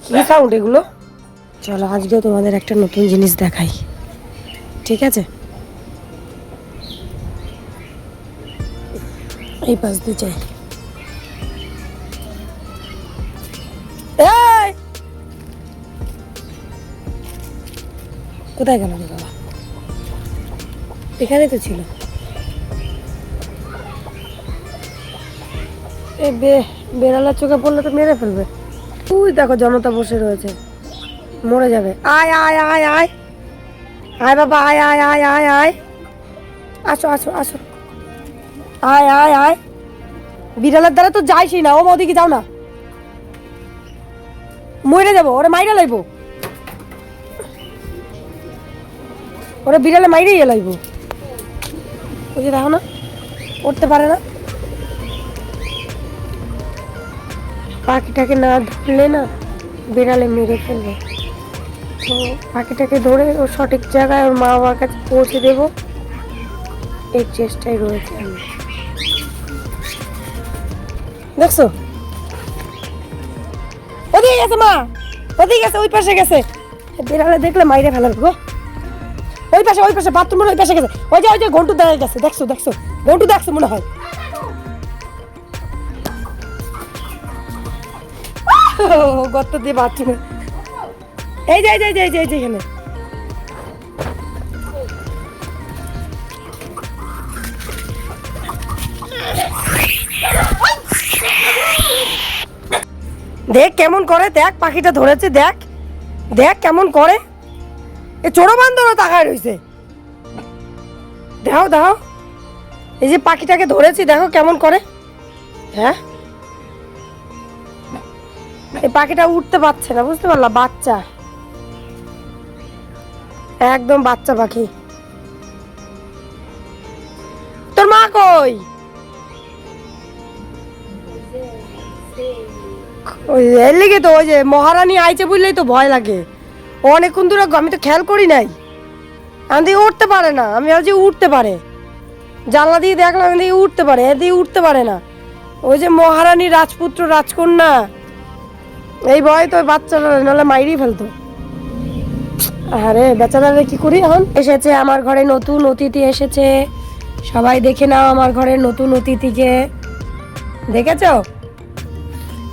কি সাউন্ড এগুলো? চলো আজকে তোমাদের একটা নতুন জিনিস দেখাই, ঠিক আছে? এই পাশ দিয়ে যাই। এই কোথায় গেল রে বাবা? এখানে তো ছিল। এই বেড়ালার চোখে পড়লে তো মেরে ফেলবে। তুই দেখো জনতা বসে রয়েছে, মরে যাবে। আয় আয় আয় আয় আয় বাবা, আয় আয় আয় আয় আয়, আসো আসো আসো, আয় আয় আয়। বিড়ালের দ্বারা তো যাইসই না, ও ওদিকে যাও না, মরে যাবো। ওরে মাইরা লাইবো, ওরে বিড়ালে মাইরেই লাইবো। ওই যে দেখো না, উঠতে পারে না। পাখিটাকে না ধরলে না বিড়ালে মেরে ফেলবে। তো পাখিটাকে ধরে ওর সঠিক জায়গায় ওর মা বাবার কাছে পৌঁছে দেবো, এই চেষ্টায় রয়েছে আমি। দেখছো ওদিকে গেছে মা, ওদিকে গেছে, ওই পাশে গেছে। বিড়ালে দেখলে মাইরে ফেলাবে গো। ওই পাশে বাথরুমের ওই পাশে গেছে। ওই যে ঘন্টু দাঁড়িয়ে গেছে, দেখছো ঘন্টু দেখছো মনে হয়। গর্ত দিয়ে বাথরুমে, এই যে এখানে। দেখ কেমন করে, দেখ পাখিটা ধরেছে, দেখ দেখ কেমন করে। এ চোরো বান্দরও তাকায় রয়েছে। দেখো দেখো, এই যে পাখিটাকে ধরেছি, দেখো কেমন করে। হ্যাঁ, এই পাখিটা উঠতে পারছে না, বুঝতে পারলা? বাচ্চা, একদম বাচ্চা পাখি। তোর মা কই? ওই এর লেগে তো ওই যে মহারানী আইছে বুঝলেই তো ভয় লাগে। ও অনেকক্ষণ দূরে, আমি তো খেয়াল করি নাই। আমি উঠতে পারে না, আমি ভাবছি উঠতে পারে, জানলা দিয়ে দেখলাম এদিকে উঠতে পারে, এদিকে উঠতে পারে না। ওই যে মহারানী, রাজপুত্র, রাজকন্যা, এই ভয় তো বাচ্চারা নাহলে মাইরেই ফেলতো। আরে বেচারা কি করি এখন? এসেছে আমার ঘরে নতুন অতিথি এসেছে, সবাই দেখে নাও আমার ঘরের নতুন অতিথিকে। দেখেছো?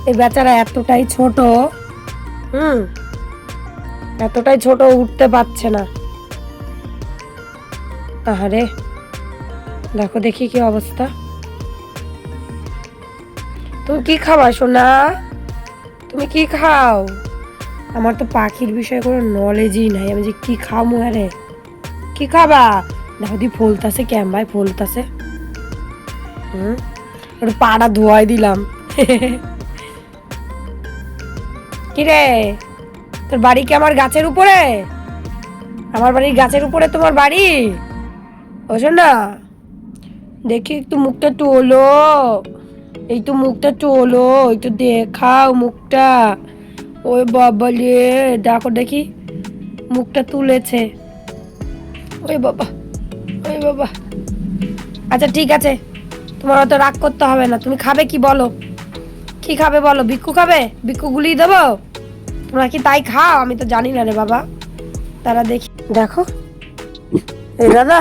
এই বেচারা এতটাই ছোট, এতটাই ছোট, উঠতে পারছে না। আরে দেখো দেখি কি অবস্থা। তুমি কি খাবা সোনা? তুমি কি খাও? আমার তো পাখির বিষয়ে কোনো নলেজই নাই, আমি যে কি খাও মুহারে। কি খাবা? দেখো দি ফলতাছে, ক্যাম্বাই ফলতাছে। একটু পাড়া ধোয়াই দিলাম। কিরে, তোর বাড়ি কি আমার গাছের উপরে? আমার বাড়ির গাছের উপরে তোমার বাড়ি? ও শোনা, দেখি একটু মুখটা টোলো, এই তো মুখটা টোলো, একটু দেখাও মুখটা। ওই বাবা রে, দেখো দেখি মুখটা তুলেছে। ওই বাবা, ওই বাবা। আচ্ছা ঠিক আছে, তোমার অত রাগ করতে হবে না। তুমি খাবে কি বলো? কি খাবে বলো? ভিক্ষু খাবে? ভিক্ষু গুলিয়ে দেবো? তোমরা কি তাই খাও? আমি তো জানি না রে বাবা। তারা দেখি, দেখো এই দাদা,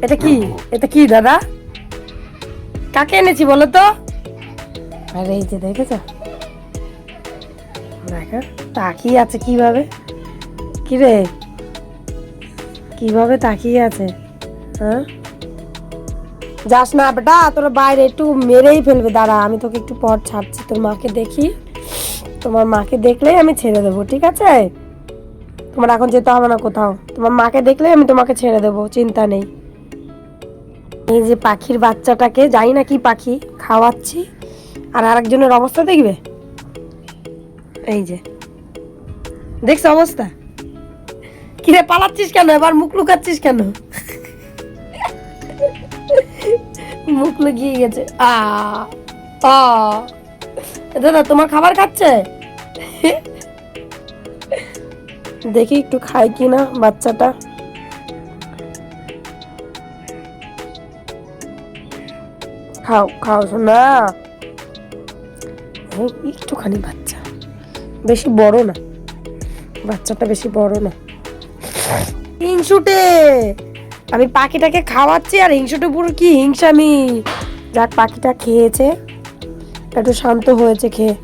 এটা কি? এটা কি দাদা? কাকে এনেছি বলো তো? আরে এই যে দেখেছো, দেখো তাকিয়ে আছে কিভাবে। কিরে, কিভাবে তাকিয়ে আছে? হ্যাঁ, যাস না বেটা, তোর বাইরে একটু মেরেই ফেলবে। দাঁড়া, আমি তোকে একটু পর ছাড়ছি। তোর মাকে দেখি, তোমার মাকে দেখলেই আমি ছেড়ে দেবো, ঠিক আছে? তোমার এখন যেতে হবে না কোথাও, তোমার মাকে দেখলেই আমি তোমাকে ছেড়ে দেবো, চিন্তা নেই। এই যে পাখির বাচ্চাটাকে, জানি না কি পাখি, খাওয়াচ্ছি। আর আরেকজনের অবস্থা দেখবে, এই যে দেখছো অবস্থা। কিরে পালাচ্ছিস কেন? এবার মুখ লুকাচ্ছিস কেন? মুখ লুকিয়ে গেছে। দাদা তোমার খাবার খাচ্ছে, দেখি একটু খাই কিনা বাচ্চাটা। খাও খাও শোনা, একটুখানি বাচ্চা। বেশি বড় না, বাচ্চাটা বেশি বড় না। হিংসুটে, আমি পাখিটাকে খাওয়াচ্ছি আর হিংসুটে পুরো কি হিংসামি। যাক পাখিটা খেয়েছে, একটু শান্ত হয়েছে খেয়ে।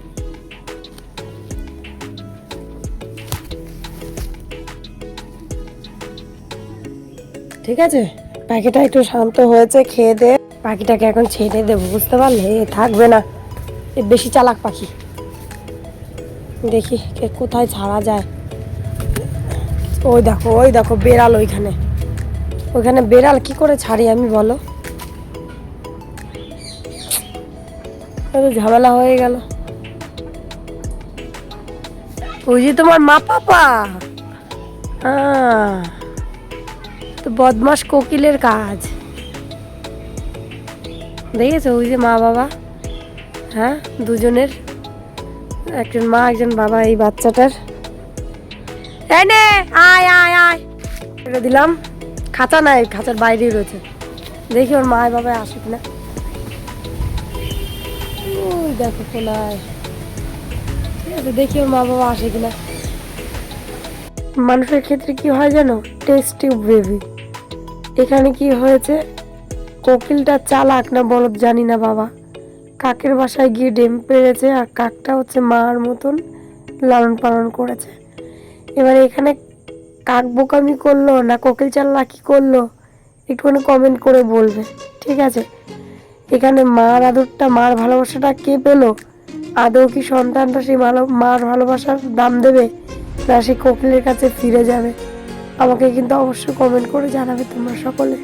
ঠিক আছে, পাখিটা একটু শান্ত হয়েছে খেয়ে দে। পাখিটাকে এখন ছেড়ে দেবো, বুঝতে পারলে? থাকবে না, বেশি চালাক পাখি। দেখি কোথায় ছাড়া যায়। ওই দেখো বেড়াল ওইখানে বেড়াল, কি করে ছাড়ি আমি বলো? ঝামেলা হয়ে গেল। ওই যে তোমার মা পাপা, তো বদমাস কোকিলের কাজ দেখেছো? ওই যে মা বাবা, হ্যাঁ দুজনের, একজন মা একজন বাবা এই বাচ্চাটার। এনে আয় আয় আয় দিলাম, খাঁচা নাই, খাঁচার বাইরেই রয়েছে। দেখি ওর মা বাবা আসে কিনা। ওই দেখো কোলায়, ঠিক আছে, দেখি ওর মা বাবা আসে কিনা। মানুষের ক্ষেত্রে কি হয় জানো, টেস্ট টিউব বেবি। এখানে কি হয়েছে, কোকিলটা চালাক না বলদ জানি না বাবা, কাকের বাসায় গিয়ে ডিম পেড়েছে, আর কাকটা হচ্ছে মার মতন লালন পালন করেছে। এবার এখানে কাক বোকামি করলো না কোকিল চালাকি করলো, একটুখানি কমেন্ট করে বলবে, ঠিক আছে? এখানে মার আদরটা, মার ভালোবাসাটা কে পেলো? আদৌ কি সন্তানটা সেই মার ভালোবাসার দাম দেবে, না সেই কোকিলের কাছে ফিরে যাবে? আমাকে কিন্তু অবশ্যই কমেন্ট করে জানাবে তোমরা সকলে।